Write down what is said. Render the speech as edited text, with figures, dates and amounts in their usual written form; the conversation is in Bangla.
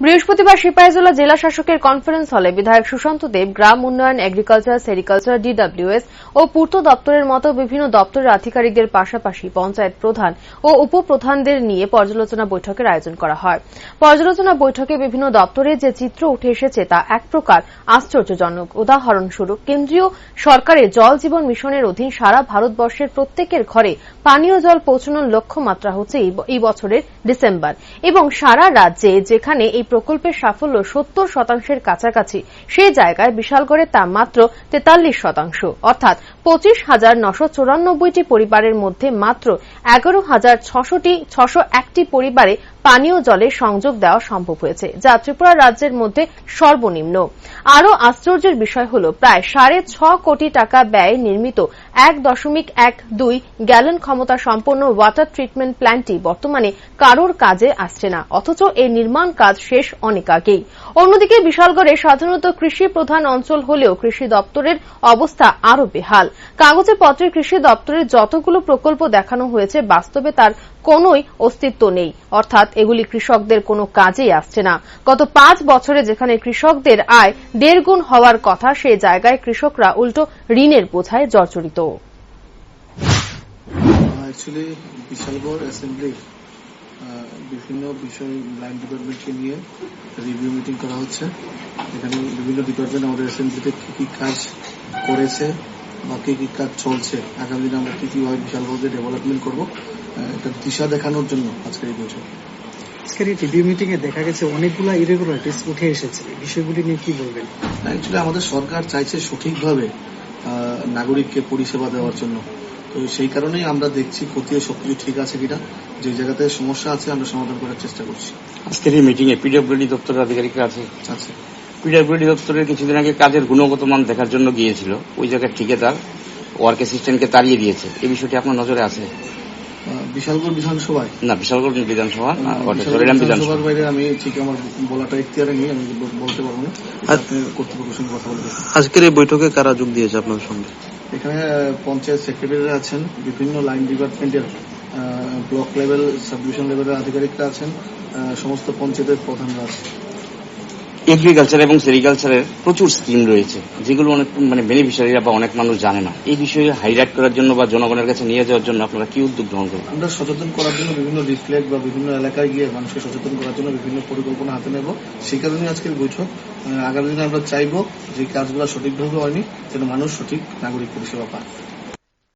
বৃহস্পতিবার সিপাহীজলা জেলা শাসকের কনফারেন্স হলে বিধায়ক সুশান্ত দেব গ্রাম উন্নয়ন, এগ্রিকালচার, সেরিকালচার, ডিডব্লিউএস ও পূর্ত দপ্তরের মতো বিভিন্ন দপ্তরের আধিকারিকদের পাশাপাশি পঞ্চায়েত প্রধান ও উপপ্রধানদের নিয়ে পর্যালোচনা বৈঠকের আয়োজন করা হয়। পর্যালোচনা বৈঠকে বিভিন্ন দপ্তরে যে চিত্র উঠে এসেছে তা এক প্রকার আশ্চর্যজনক। উদাহরণস্বরূপ, কেন্দ্রীয় সরকারের জল জীবন মিশনের অধীন সারা ভারতবর্ষের প্রত্যেকের ঘরে পানীয় জল পৌঁছানোর লক্ষ্যমাত্রা হচ্ছে এই বছরের ডিসেম্বর, এবং সারা রাজ্যে যেখানে এই প্রকল্পের সাফল্য 70% কাছাকাছি, সেই জায়গায় বিশালগড়ে তা মাত্র 43%, অর্থাৎ 25,994টি পরিবারের মধ্যে মাত্র 11,601টি পরিবারে পানীয় জলের সংযোগ দেওয়া সম্ভব হয়েছে, যা ত্রিপুরা রাজ্যের মধ্যে সর্বনিম্ন। আরও আশ্চর্যের বিষয় হল, প্রায় 6.5 কোটি টাকা ব্যয়ে নির্মিত 1.12 গ্যালন ক্ষমতা সম্পন্ন ওয়াটার ট্রিটমেন্ট প্ল্যান্টটি বর্তমানে কারোর কাজে আসছে না, অথচ এর নির্মাণ কাজ শেষ অনেক আগেই। অন্যদিকে বিশালগড়ে সাধারণত কৃষি প্রধান অঞ্চল হলেও কৃষি দপ্তরের অবস্থা আরও বেহাল। কাগজে পত্রে কৃষি দপ্তরের যতগুলো প্রকল্প দেখানো হয়েছে, বাস্তবে তার কোনোই অস্তিত্ব নেই, অর্থাৎ এগুলি কৃষকদের কোনো কাজেই আসছে না। গত 5 বছরে যেখানে কৃষকদের আয় 1.5 গুণ হওয়ার কথা, সেই জায়গায় কৃষকরা উল্টো ঋণের বোঝায় জর্জরিত। বিশালগড় অ্যাসেম্বলি বিভিন্ন বিষয় লাইন ডিপার্টমেন্টকে নিয়ে রিভিউ মিটিং করা হচ্ছে। এখানে বিভিন্ন ডিপার্টমেন্ট আমাদের অ্যাসেম্বলিতে কি কি কাজ করেছে বা কি কি কাজ চলছে, আগামী দিনে আমরা কি কিভাবে বিশালগড়কে ডেভেলপমেন্ট করবো, এটা দিশা দেখানোর জন্য আজকের এই বৈঠক। আজকের এই রিভিউ মিটিং এ দেখা গেছে অনেকগুলো ইরেগুলারিটিস উঠে এসেছে, বিষয়গুলি নিয়ে কি বলবেন? অ্যাকচুয়ালি আমাদের সরকার চাইছে সঠিকভাবে নাগরিককে পরিষেবা দেওয়ার জন্য, তো সেই কারণেই আমরা দেখছি খতিয়ে সবকিছু ঠিক আছে কিনা, যে জায়গাতে সমস্যা আছে আমরা সমাধান করার চেষ্টা করছি। আজকের এই মিটিং এ পিডব্লিউডি দপ্তরের আধিকারিকরা আছে। পিডব্লিউডি দপ্তরের কিছুদিন আগে কাজের গুণগত মান দেখার জন্য গিয়েছিল, ওই জায়গায় ঠিকাদার ওয়ার্ক অ্যাসিস্ট্যান্টকে তাড়িয়ে দিয়েছে। এই বিষয়টি আপনার নজরে আছে? বিশালগড় বিধানসভায় না, বিশালগড় বিধানসভা বিধানসভার বাইরে আমি ঠিক আমার বলাটা ইখতিয়ারে নেই, আমি বলতে পারবো না। কর্তৃপক্ষের সঙ্গে কথা বলতে। আজকের এই বৈঠকে কারা যোগ দিয়েছে আপনার সঙ্গে? এখানে পঞ্চায়েত সেক্রেটারিরা আছেন, বিভিন্ন লাইন ডিপার্টমেন্টের ব্লক লেভেল, সাব ডিভিশন লেভেলের আধিকারিকরা আছেন, সমস্ত পঞ্চায়েতের প্রধানরা আছেন। এগ্রিকালচার এবং সেরিকালচারের প্রচুর স্কিম রয়েছে, যেগুলো অনেক বেনিফিশিয়ারিরা বা অনেক মানুষ জানে না। এই বিষয়ে হাইলাইট করার জন্য বা জনগণের কাছে নিয়ে যাওয়ার জন্য আপনারা কি উদ্যোগ গ্রহণ করবেন? আমরা সচেতন করার জন্য বিভিন্ন রিফ্লেক্ট বা বিভিন্ন এলাকায় গিয়ে মানুষকে সচেতন করার জন্য বিভিন্ন পরিকল্পনা হাতে নেব। সেই কারণে আজকের বৈঠক। আগামী দিনে আমরা চাইব যে কাজগুলো সঠিকভাবে হয়নি, যেন মানুষ সঠিক নাগরিক পরিষেবা পায়।